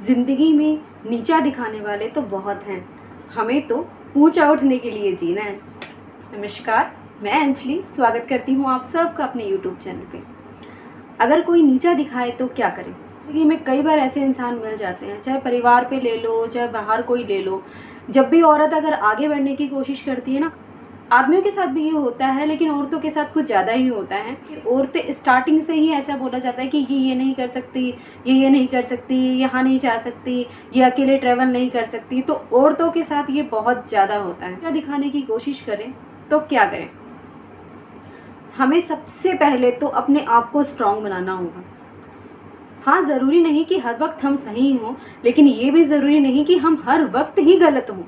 ज़िंदगी में नीचा दिखाने वाले तो बहुत हैं, हमें तो ऊंचा उठने के लिए जीना है। नमस्कार, मैं अंजलि स्वागत करती हूँ आप सबका अपने यूट्यूब चैनल पे। अगर कोई नीचा दिखाए तो क्या करें? देखिए, में कई बार ऐसे इंसान मिल जाते हैं, चाहे परिवार पे ले लो, चाहे बाहर कोई ले लो। जब भी औरत अगर आगे बढ़ने की कोशिश करती है ना, आदमियों के साथ भी ये होता है, लेकिन औरतों के साथ कुछ ज़्यादा ही होता है कि औरतें स्टार्टिंग से ही ऐसा बोला जाता है कि ये नहीं कर सकती, ये नहीं कर सकती, यहाँ नहीं जा सकती, ये अकेले ट्रैवल नहीं कर सकती। तो औरतों के साथ ये बहुत ज़्यादा होता है। क्या दिखाने की कोशिश करें तो क्या करें? हमें सबसे पहले तो अपने आप को स्ट्रांग बनाना होगा। हाँ, ज़रूरी नहीं कि हर वक्त हम सही हों, लेकिन ये भी ज़रूरी नहीं कि हम हर वक्त ही गलत हों।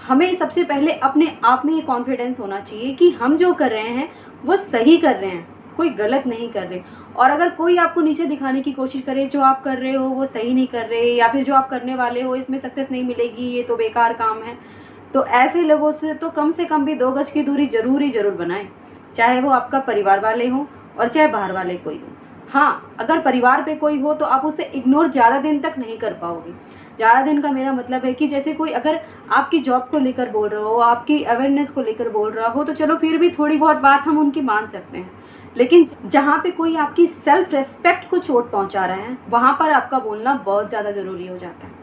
हमें सबसे पहले अपने आप में ये कॉन्फिडेंस होना चाहिए कि हम जो कर रहे हैं वो सही कर रहे हैं, कोई गलत नहीं कर रहे। और अगर कोई आपको नीचे दिखाने की कोशिश करे, जो आप कर रहे हो वो सही नहीं कर रहे, या फिर जो आप करने वाले हो इसमें सक्सेस नहीं मिलेगी, ये तो बेकार काम है, तो ऐसे लोगों से तो कम से कम भी 2 गज की दूरी ज़रूर बनाएं, चाहे वो आपका परिवार वाले हों और चाहे बाहर वाले कोई हो। हाँ, अगर परिवार पे कोई हो तो आप उसे इग्नोर ज़्यादा दिन तक नहीं कर पाओगे। ज़्यादा दिन का मेरा मतलब है कि जैसे कोई अगर आपकी जॉब को लेकर बोल रहा हो, आपकी अवेयरनेस को लेकर बोल रहा हो, तो चलो फिर भी थोड़ी बहुत बात हम उनकी मान सकते हैं। लेकिन जहाँ पे कोई आपकी सेल्फ रेस्पेक्ट को चोट पहुँचा रहा है, वहाँ पर आपका बोलना बहुत ज़्यादा ज़रूरी हो जाता है।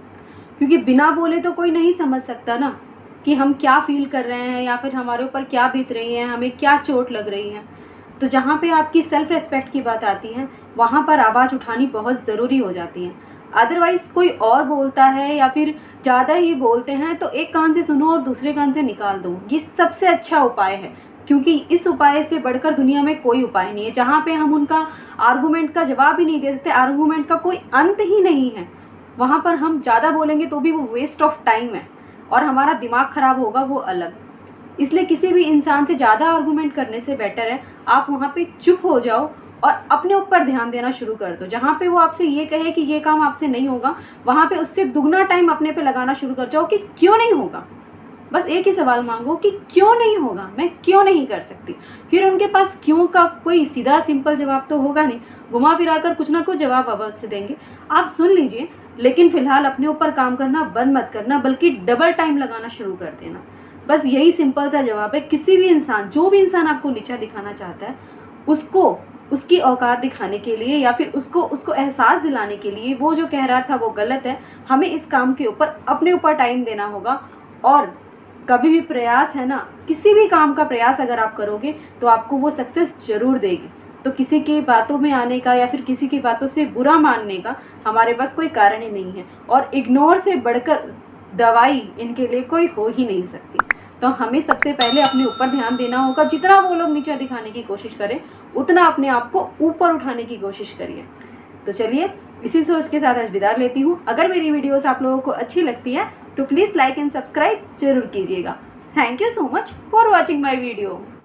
क्योंकि बिना बोले तो कोई नहीं समझ सकता ना कि हम क्या फील कर रहे हैं, या फिर हमारे ऊपर क्या बीत रही है, हमें क्या चोट लग रही है। तो जहाँ पे आपकी सेल्फ रेस्पेक्ट की बात आती है, वहाँ पर आवाज़ उठानी बहुत ज़रूरी हो जाती है। अदरवाइज़ कोई और बोलता है या फिर ज़्यादा ही बोलते हैं तो एक कान से सुनो और दूसरे कान से निकाल दो, ये सबसे अच्छा उपाय है। क्योंकि इस उपाय से बढ़कर दुनिया में कोई उपाय नहीं है। जहाँ पे हम उनका आर्गूमेंट का जवाब ही नहीं दे सकते, आर्गूमेंट का कोई अंत ही नहीं है, वहाँ पर हम ज़्यादा बोलेंगे तो भी वो वेस्ट ऑफ टाइम है और हमारा दिमाग ख़राब होगा, वो अलग। इसलिए किसी भी इंसान से ज़्यादा आर्गूमेंट करने से बेटर है आप वहाँ पे चुप हो जाओ और अपने ऊपर ध्यान देना शुरू कर दो। जहाँ पे वो आपसे ये कहे कि ये काम आपसे नहीं होगा, वहाँ पे उससे दुगना टाइम अपने पे लगाना शुरू कर जाओ कि क्यों नहीं होगा। बस एक ही सवाल मांगो कि क्यों नहीं होगा, मैं क्यों नहीं कर सकती। फिर उनके पास क्यों का कोई सीधा सिंपल जवाब तो होगा नहीं, घुमा फिरा कर कुछ ना कुछ जवाब अवश्य देंगे। आप सुन लीजिए, लेकिन फ़िलहाल अपने ऊपर काम करना बंद मत करना, बल्कि डबल टाइम लगाना शुरू कर देना। बस यही सिंपल सा जवाब है। किसी भी इंसान, जो भी इंसान आपको नीचा दिखाना चाहता है, उसको उसकी औकात दिखाने के लिए या फिर उसको एहसास दिलाने के लिए वो जो कह रहा था वो गलत है, हमें इस काम के ऊपर अपने ऊपर टाइम देना होगा। और कभी भी प्रयास है ना, किसी भी काम का प्रयास अगर आप करोगे तो आपको वो सक्सेस ज़रूर देगी। तो किसी की बातों में आने का या फिर किसी की बातों से बुरा मानने का हमारे पास कोई कारण ही नहीं है, और इग्नोर से बढ़कर दवाई इनके लिए कोई हो ही नहीं सकती। तो हमें सबसे पहले अपने ऊपर ध्यान देना होगा। जितना वो लोग नीचा दिखाने की कोशिश करें, उतना अपने आप को ऊपर उठाने की कोशिश करिए। तो चलिए, इसी सोच के साथ आज विदा लेती हूँ। अगर मेरी वीडियोस आप लोगों को अच्छी लगती है तो प्लीज़ लाइक एंड सब्सक्राइब जरूर कीजिएगा। Thank you so much for watching my video.